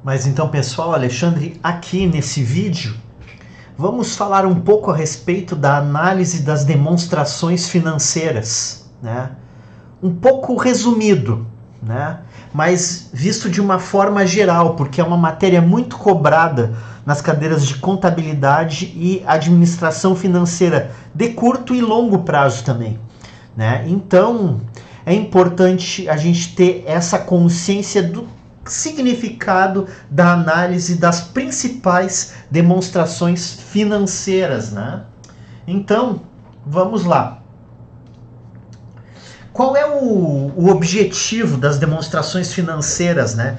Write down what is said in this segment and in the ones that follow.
Mas então, pessoal, Alexandre, aqui nesse vídeo, vamos falar um pouco a respeito da análise das demonstrações financeiras, né? Um pouco resumido, né? Mas visto de uma forma geral, porque é uma matéria muito cobrada nas cadeiras de contabilidade e administração financeira de curto e longo prazo também, né? Então, é importante a gente ter essa consciência do significado da análise das principais demonstrações financeiras, né? Então, vamos lá. Qual é o objetivo das demonstrações financeiras, né?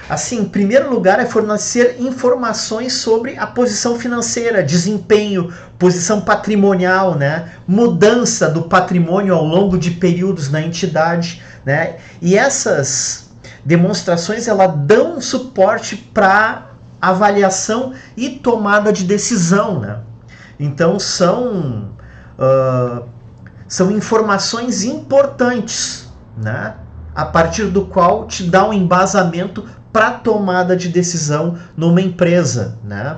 Assim, em primeiro lugar, é fornecer informações sobre a posição financeira, desempenho, posição patrimonial, né? Mudança do patrimônio ao longo de períodos na entidade, né? E essas demonstrações, elas dão suporte para avaliação e tomada de decisão, né? Então, são informações importantes, né? A partir do qual te dá um embasamento para tomada de decisão numa empresa, né?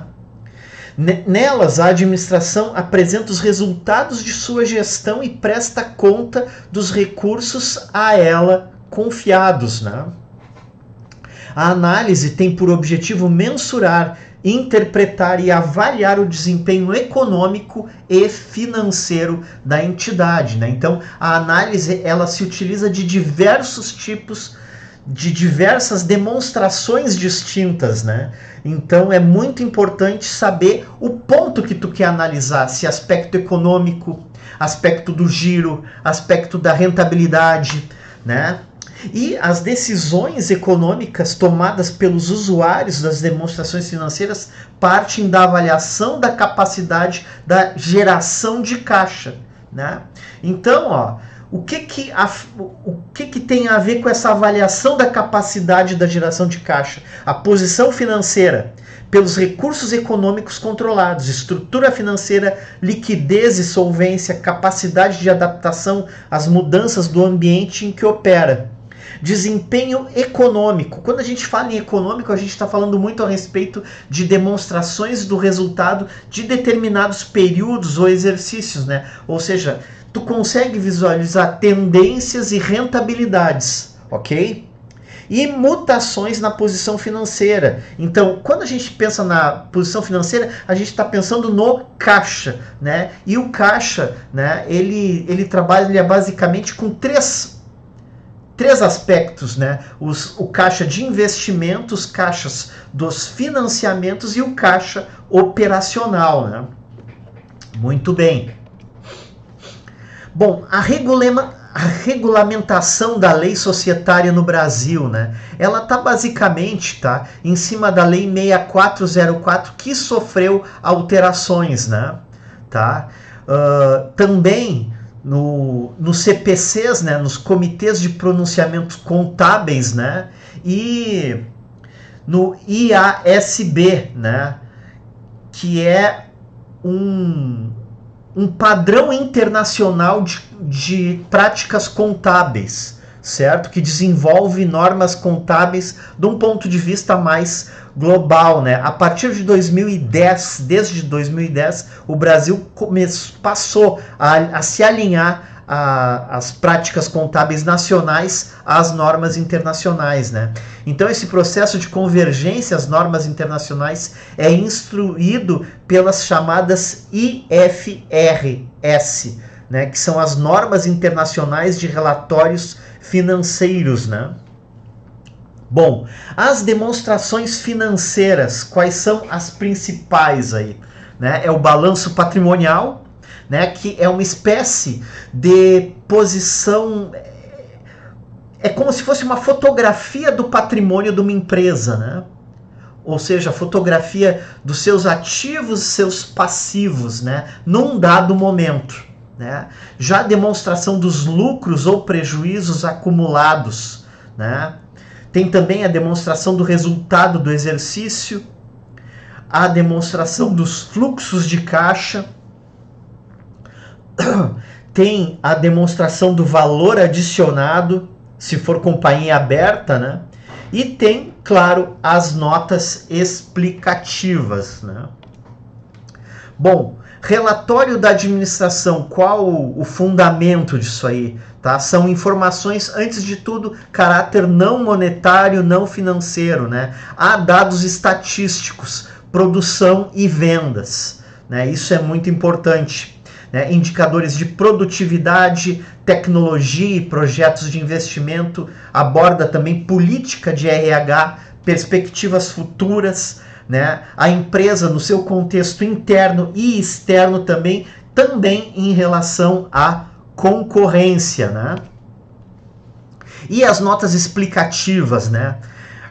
Nelas, a administração apresenta os resultados de sua gestão e presta conta dos recursos a ela confiados, né? A análise tem por objetivo mensurar, interpretar e avaliar o desempenho econômico e financeiro da entidade, né? Então, a análise ela se utiliza de diversos tipos, de diversas demonstrações distintas, né? Então, é muito importante saber o ponto que tu quer analisar, se aspecto econômico, aspecto do giro, aspecto da rentabilidade, né? E as decisões econômicas tomadas pelos usuários das demonstrações financeiras partem da avaliação da capacidade da geração de caixa, né? Então, ó, o que tem a ver com essa avaliação da capacidade da geração de caixa? A posição financeira, pelos recursos econômicos controlados, estrutura financeira, liquidez e solvência, capacidade de adaptação às mudanças do ambiente em que opera. Desempenho econômico. Quando a gente fala em econômico, a gente está falando muito a respeito de demonstrações do resultado de determinados períodos ou exercícios, né? Ou seja, tu consegue visualizar tendências e rentabilidades, ok? E mutações na posição financeira. Então, quando a gente pensa na posição financeira, a gente está pensando no caixa, né? E o caixa, né? Ele trabalha basicamente com três aspectos, né? O caixa de investimentos, os caixas dos financiamentos e o caixa operacional, né? Muito bem. Bom, a regulamentação da lei societária no Brasil, né? Ela está basicamente, tá, em cima da lei 6404 que sofreu alterações, né? Tá? Também nos CPCs, né, nos comitês de pronunciamentos contábeis, né, e no IASB, né, que é um padrão internacional de práticas contábeis, certo? Que desenvolve normas contábeis de um ponto de vista mais global, né? A partir de 2010, desde 2010, o Brasil passou a se alinhar as práticas contábeis nacionais às normas internacionais, né? Então esse processo de convergência às normas internacionais é instruído pelas chamadas IFRS, né? Que são as normas internacionais de relatórios financeiros, né? Bom, as demonstrações financeiras, quais são as principais aí? Né? É o balanço patrimonial, né? Que é uma espécie de posição, é como se fosse uma fotografia do patrimônio de uma empresa, né? Ou seja, a fotografia dos seus ativos e seus passivos, né? Num dado momento, né? Já a demonstração dos lucros ou prejuízos acumulados, né? Tem também a demonstração do resultado do exercício, a demonstração dos fluxos de caixa, tem a demonstração do valor adicionado, se for companhia aberta, né? E tem, claro, as notas explicativas, né? Bom, relatório da administração, qual o fundamento disso aí? Tá? São informações, antes de tudo, caráter não monetário, não financeiro, né? Há dados estatísticos, produção e vendas, né? Isso é muito importante. Né? Indicadores de produtividade, tecnologia e projetos de investimento, aborda também política de RH, perspectivas futuras, né? A empresa no seu contexto interno e externo também em relação à concorrência, né? E as notas explicativas, né?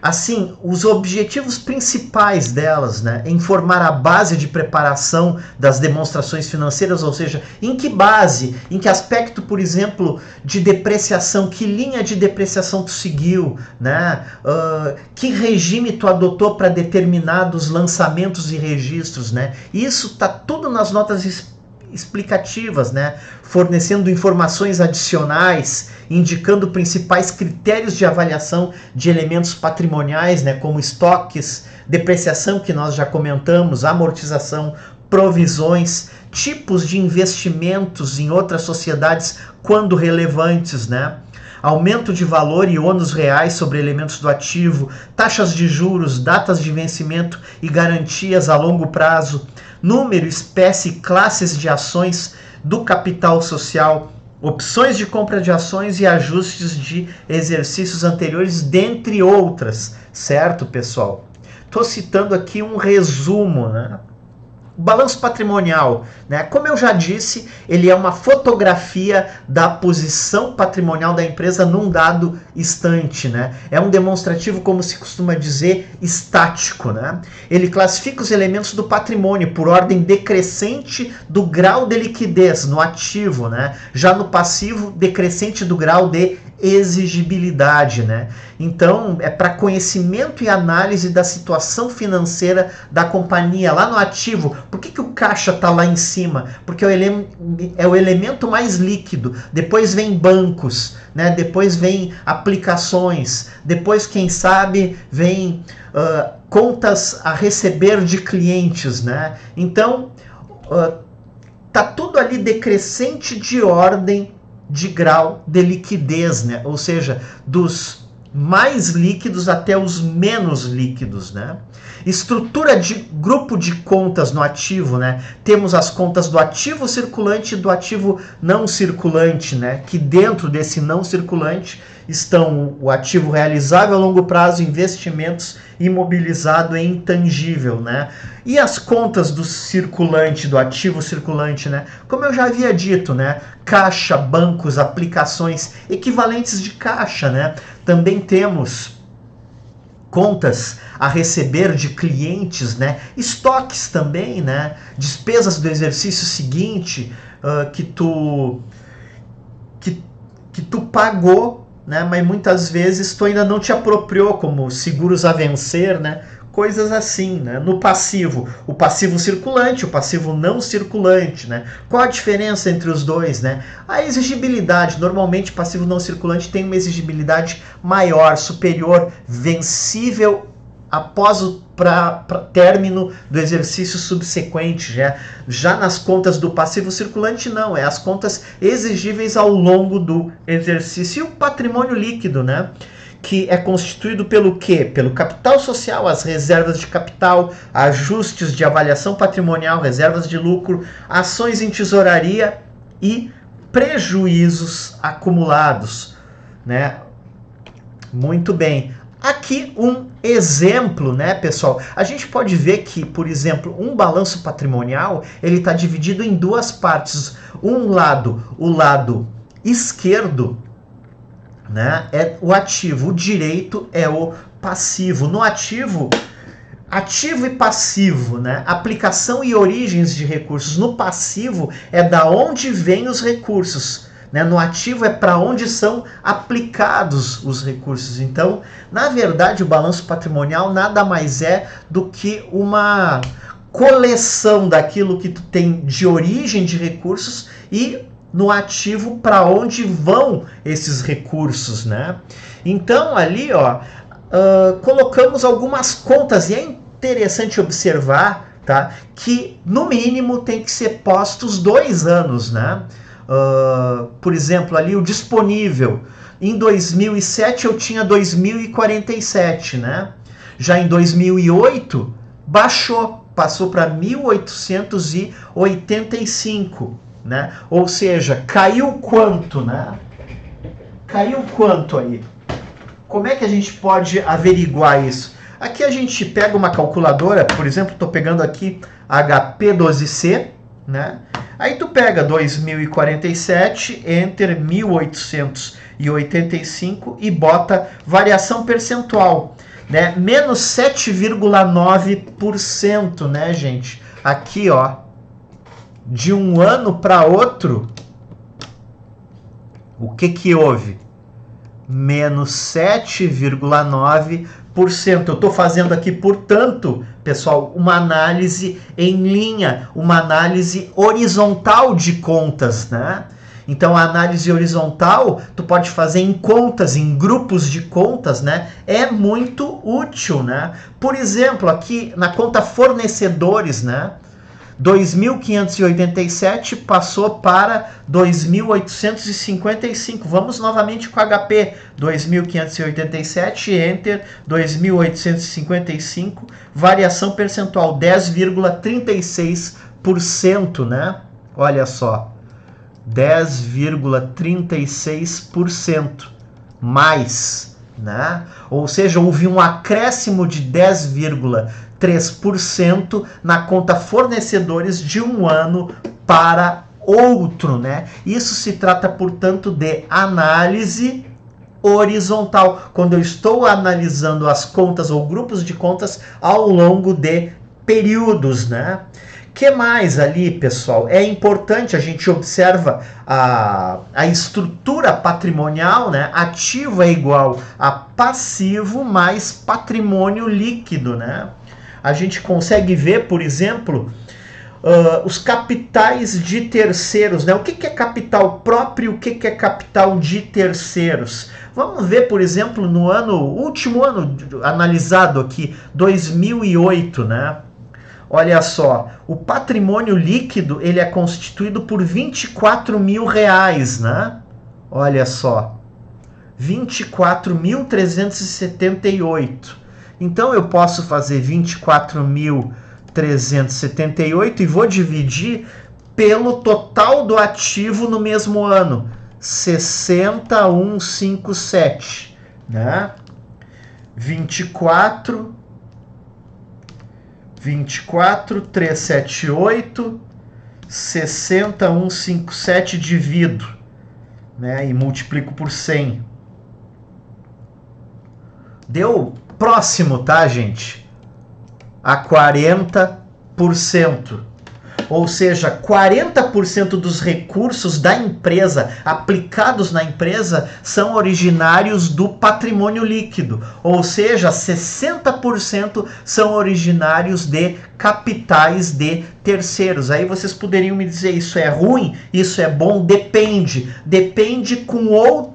Assim, os objetivos principais delas, né, é informar a base de preparação das demonstrações financeiras, ou seja, em que base, em que aspecto, por exemplo, de depreciação, que linha de depreciação tu seguiu, né? Que regime tu adotou para determinados lançamentos e registros, né? Isso tá tudo nas notas explicativas, né? Fornecendo informações adicionais, indicando principais critérios de avaliação de elementos patrimoniais, né? Como estoques, depreciação, que nós já comentamos, amortização, provisões, tipos de investimentos em outras sociedades quando relevantes, né? Aumento de valor e ônus reais sobre elementos do ativo, taxas de juros, datas de vencimento e garantias a longo prazo, número, espécie e classes de ações do capital social, opções de compra de ações e ajustes de exercícios anteriores, dentre outras, certo, pessoal? Estou citando aqui um resumo, né? O balanço patrimonial, né? Como eu já disse, ele é uma fotografia da posição patrimonial da empresa num dado instante, né? É um demonstrativo, como se costuma dizer, estático, né? Ele classifica os elementos do patrimônio por ordem decrescente do grau de liquidez no ativo, né? Já no passivo, decrescente do grau de exigibilidade, né? Então, é para conhecimento e análise da situação financeira da companhia lá no ativo. Por que o caixa está lá em cima? Porque é o elemento mais líquido. Depois vem bancos, né? Depois vem aplicações. Depois, quem sabe, vem contas a receber de clientes, né? Então, tá tudo ali decrescente de ordem de grau de liquidez, né? Ou seja, dos mais líquidos até os menos líquidos, né? Estrutura de grupo de contas no ativo, né? Temos as contas do ativo circulante e do ativo não circulante, né? Que dentro desse não circulante estão o ativo realizável a longo prazo, investimentos, imobilizado e intangível, né? E as contas do circulante, do ativo circulante, né? Como eu já havia dito, né? Caixa, bancos, aplicações, equivalentes de caixa, né? Também temos contas a receber de clientes, né? Estoques também, né? Despesas do exercício seguinte que tu pagou, né? Mas muitas vezes tu ainda não te apropriou, como seguros a vencer, né? Coisas assim, né? No passivo, o passivo circulante, o passivo não circulante, né? Qual a diferença entre os dois, né? A exigibilidade, normalmente passivo não circulante tem uma exigibilidade maior, superior, vencível após o término do exercício subsequente. Já nas contas do passivo circulante, não, é as contas exigíveis ao longo do exercício. E o patrimônio líquido, né? Que é constituído pelo quê? Pelo capital social, as reservas de capital, ajustes de avaliação patrimonial, reservas de lucro, ações em tesouraria e prejuízos acumulados, né? Muito bem. Aqui um exemplo, né, pessoal? A gente pode ver que, por exemplo, um balanço patrimonial, ele está dividido em duas partes. Um lado, o lado esquerdo, né, é o ativo, o direito é o passivo. No ativo e passivo, né, aplicação e origens de recursos. No passivo é da onde vêm os recursos, né? No ativo é para onde são aplicados os recursos. Então, na verdade, o balanço patrimonial nada mais é do que uma coleção daquilo que tu tem de origem de recursos e no ativo para onde vão esses recursos, né? Então ali, ó, colocamos algumas contas, e é interessante observar, tá, que no mínimo tem que ser postos 2 anos, né? Por exemplo, ali o disponível, em 2007 eu tinha 2047, né? Já em 2008 baixou, passou para 1885, né? Ou seja, caiu quanto, né? Caiu quanto aí? Como é que a gente pode averiguar isso? Aqui a gente pega uma calculadora, por exemplo, estou pegando aqui HP12C, né? Aí tu pega 2047, enter 1885 e bota variação percentual, né? Menos 7,9%, né, gente? Aqui, ó, de um ano para outro, o que que houve? Menos 7,9%. Eu estou fazendo aqui, portanto, pessoal, uma análise em linha, uma análise horizontal de contas, né? Então, a análise horizontal, tu pode fazer em contas, em grupos de contas, né? É muito útil, né? Por exemplo, aqui na conta fornecedores, né? 2.587 passou para 2.855. Vamos novamente com HP. 2.587, enter, 2.855, variação percentual 10,36%, né? Olha só, 10,36% mais, né? Ou seja, houve um acréscimo de 10,3% na conta fornecedores de um ano para outro, né? Isso se trata, portanto, de análise horizontal, quando eu estou analisando as contas ou grupos de contas ao longo de períodos, né? Que mais ali, pessoal? É importante, a gente observa a estrutura patrimonial, né? Ativo é igual a passivo mais patrimônio líquido, né? A gente consegue ver, por exemplo, os capitais de terceiros, né? O que é capital próprio e o que é capital de terceiros? Vamos ver, por exemplo, no último ano analisado aqui, 2008, né? Olha só, o patrimônio líquido ele é constituído por 24 mil reais, né? Olha só, 24.378. Então eu posso fazer 24.378 e vou dividir pelo total do ativo no mesmo ano, 60.157, né? 24.378, 60.157 divido, né? E multiplico por 100. Deu próximo, tá, gente? A 40%. Ou seja, 40% dos recursos da empresa aplicados na empresa são originários do patrimônio líquido. Ou seja, 60% são originários de capitais de terceiros. Aí vocês poderiam me dizer, isso é ruim? Isso é bom? Depende. Depende com outros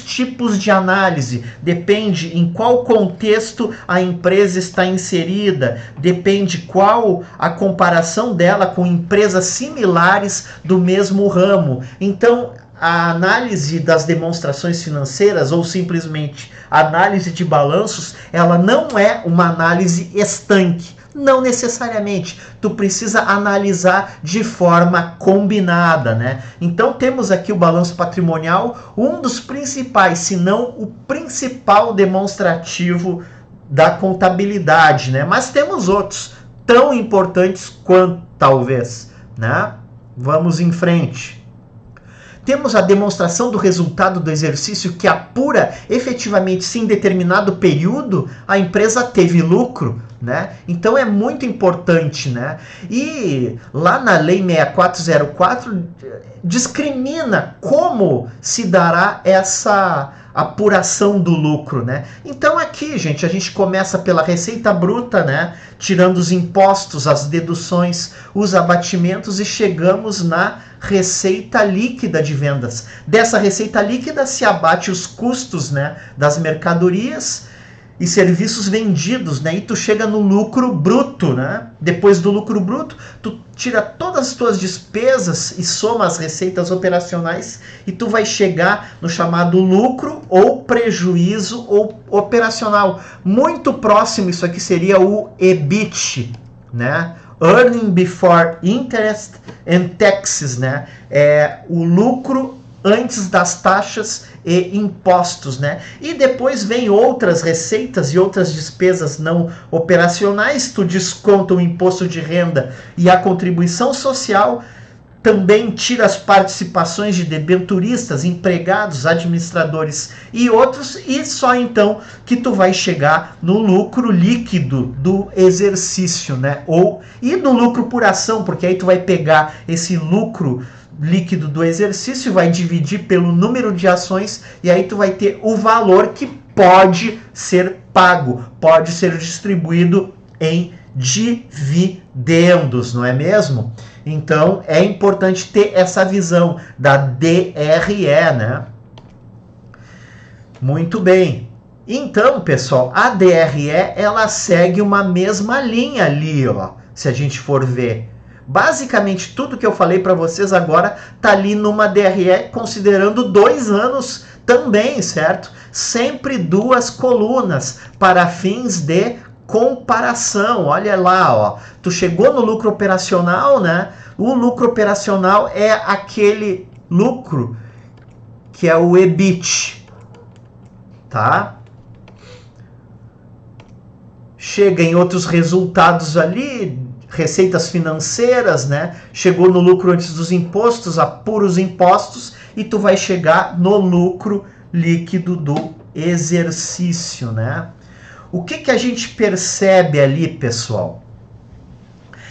tipos de análise, depende em qual contexto a empresa está inserida, depende qual a comparação dela com empresas similares do mesmo ramo. Então, a análise das demonstrações financeiras ou simplesmente a análise de balanços, ela não é uma análise estanque. Não necessariamente, tu precisa analisar de forma combinada, né? Então temos aqui o balanço patrimonial, um dos principais, se não o principal demonstrativo da contabilidade, né? Mas temos outros tão importantes quanto, talvez, né? Vamos em frente. Temos a demonstração do resultado do exercício que apura efetivamente se em determinado período a empresa teve lucro, né? Então é muito importante, né? E lá na Lei 6404 discrimina como se dará essa apuração do lucro, né? Então aqui, gente, a gente começa pela receita bruta, né? Tirando os impostos, as deduções, os abatimentos e chegamos na receita líquida de vendas. Dessa receita líquida se abate os custos, né, das mercadorias e serviços vendidos, né? E tu chega no lucro bruto, né? Depois do lucro bruto, tu tira todas as tuas despesas e soma as receitas operacionais e tu vai chegar no chamado lucro ou prejuízo ou operacional. Muito próximo, isso aqui seria o EBIT, né? Earning Before Interest and Taxes, né? É o lucro antes das taxas e impostos, né? E depois vem outras receitas e outras despesas não operacionais, tu desconta o imposto de renda e a contribuição social, também tira as participações de debenturistas, empregados, administradores e outros, e só então que tu vai chegar no lucro líquido do exercício, né? E no lucro por ação, porque aí tu vai pegar esse lucro líquido do exercício, vai dividir pelo número de ações e aí tu vai ter o valor que pode ser pago, pode ser distribuído em dividendos, não é mesmo? Então é importante ter essa visão da DRE, né? Muito bem. Então, pessoal, a DRE ela segue uma mesma linha ali, ó, se a gente for ver. Basicamente, tudo que eu falei para vocês agora tá ali numa DRE, considerando 2 anos também, certo? Sempre 2 colunas para fins de comparação. Olha lá, ó. Tu chegou no lucro operacional, né? O lucro operacional é aquele lucro que é o EBIT, tá? Chega em outros resultados ali, receitas financeiras, né? Chegou no lucro antes dos impostos, apura os impostos e tu vai chegar no lucro líquido do exercício, né? O que a gente percebe ali, pessoal?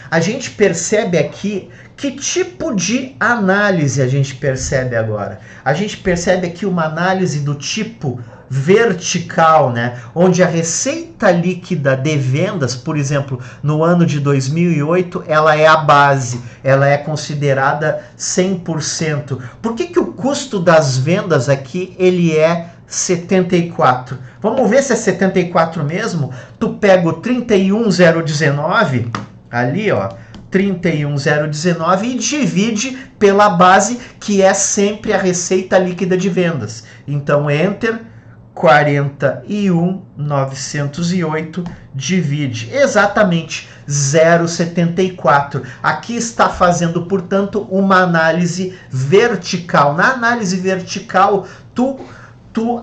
A gente percebe aqui que tipo de análise a gente percebe agora. A gente percebe aqui uma análise do tipo vertical, né? Onde a receita líquida de vendas, por exemplo, no ano de 2008, ela é a base, ela é considerada 100%. Por que o custo das vendas aqui ele é 74? Vamos ver se é 74 mesmo? Tu pega o 31.019 ali, ó, 31.019 e divide pela base, que é sempre a receita líquida de vendas. Então, enter, 41.908 divide exatamente 0,74. Aqui está fazendo, portanto, uma análise vertical. Na análise vertical, tu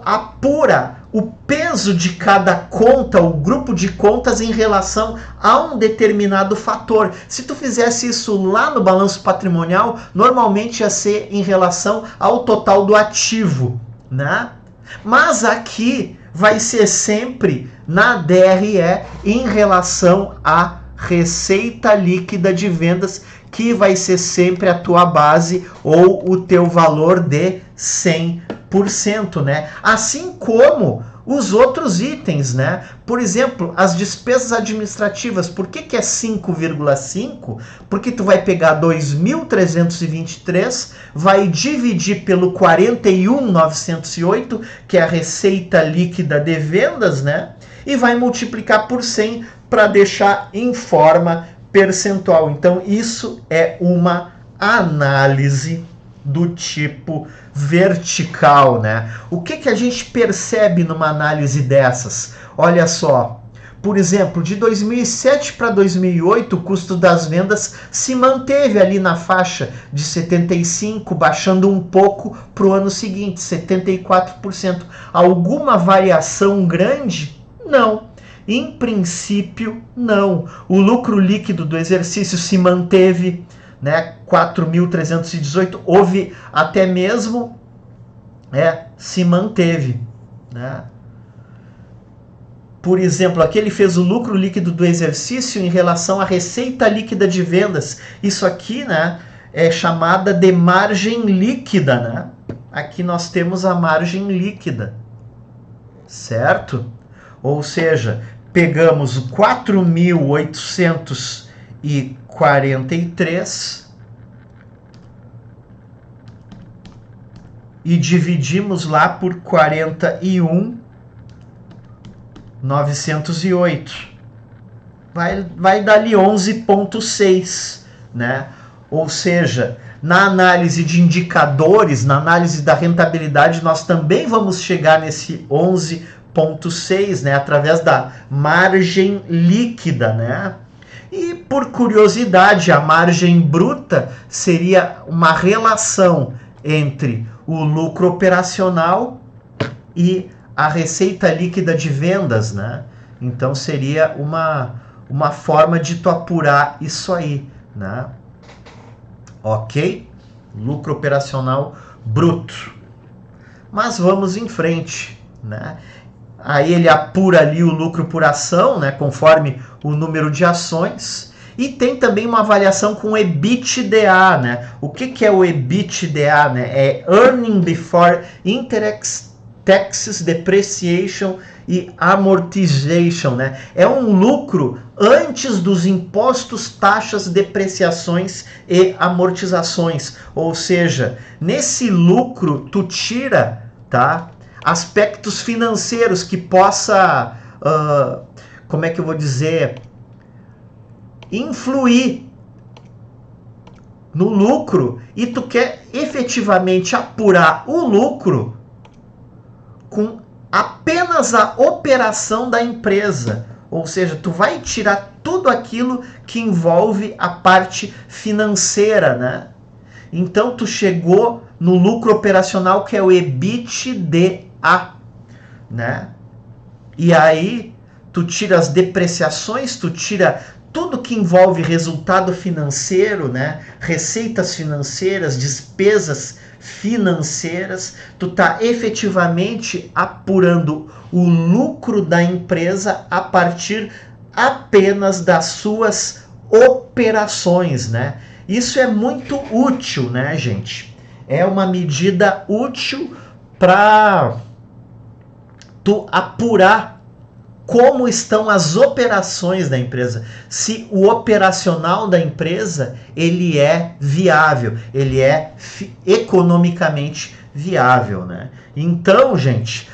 apura o peso de cada conta, o grupo de contas em relação a um determinado fator. Se tu fizesse isso lá no balanço patrimonial, normalmente ia ser em relação ao total do ativo, né? Mas aqui vai ser sempre na DRE em relação à receita líquida de vendas, que vai ser sempre a tua base ou o teu valor de 100%, né? Assim como os outros itens, né? Por exemplo, as despesas administrativas. Por que é 5,5? Porque tu vai pegar 2.323, vai dividir pelo 41.908, que é a receita líquida de vendas, né? E vai multiplicar por 100 para deixar em forma percentual. Então, isso é uma análise do tipo vertical, né? O que a gente percebe numa análise dessas? Olha só, por exemplo, de 2007 para 2008, o custo das vendas se manteve ali na faixa de 75, baixando um pouco para o ano seguinte, 74%. Alguma variação grande? Não. Em princípio, não. O lucro líquido do exercício se manteve, né? 4.318, houve até mesmo, se manteve, né? Por exemplo, aqui ele fez o lucro líquido do exercício em relação à receita líquida de vendas. Isso aqui, né, é chamada de margem líquida, né? Aqui nós temos a margem líquida, certo? Ou seja, pegamos o 4.843 e dividimos lá por 41 908. Vai dar ali 11,6, né? Ou seja, na análise de indicadores, na análise da rentabilidade, nós também vamos chegar nesse 11,6, né? Através da margem líquida, né? E por curiosidade, a margem bruta seria uma relação entre o lucro operacional e a receita líquida de vendas, né? Então seria uma forma de tu apurar isso aí, né? Ok? Lucro operacional bruto. Mas vamos em frente, né? Aí ele apura ali o lucro por ação, né? Conforme o número de ações. E tem também uma avaliação com EBITDA, né? O que é o EBITDA, né? É Earning Before Interest, Taxes, Depreciation e Amortization, né? É um lucro antes dos impostos, taxas, depreciações e amortizações. Ou seja, nesse lucro tu tira, tá? Aspectos financeiros que possa, como é que eu vou dizer, influir no lucro, e tu quer efetivamente apurar o lucro com apenas a operação da empresa. Ou seja, tu vai tirar tudo aquilo que envolve a parte financeira, né? Então tu chegou no lucro operacional, que é o EBITDA, né? E aí tu tira as depreciações, tu tira tudo que envolve resultado financeiro, né? Receitas financeiras, despesas financeiras, tu tá efetivamente apurando o lucro da empresa a partir apenas das suas operações, né? Isso é muito útil, né, gente? É uma medida útil para tu apurar como estão as operações da empresa, se o operacional da empresa ele é viável, ele é economicamente viável, né? Então, gente,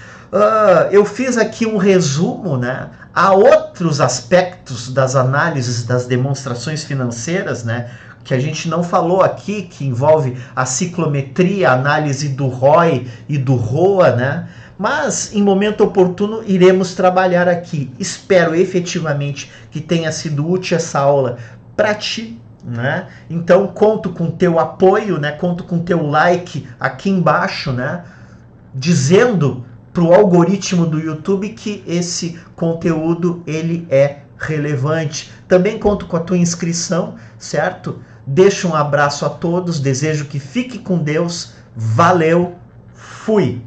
eu fiz aqui um resumo, né? Há outros aspectos das análises das demonstrações financeiras, né? Que a gente não falou aqui, que envolve a ciclometria, a análise do ROI e do ROA, né? Mas, em momento oportuno, iremos trabalhar aqui. Espero efetivamente que tenha sido útil essa aula para ti, né? Então, conto com teu apoio, né? Conto com teu like aqui embaixo, né? Dizendo para o algoritmo do YouTube que esse conteúdo ele é relevante. Também conto com a tua inscrição, certo? Deixo um abraço a todos, desejo que fique com Deus. Valeu, fui!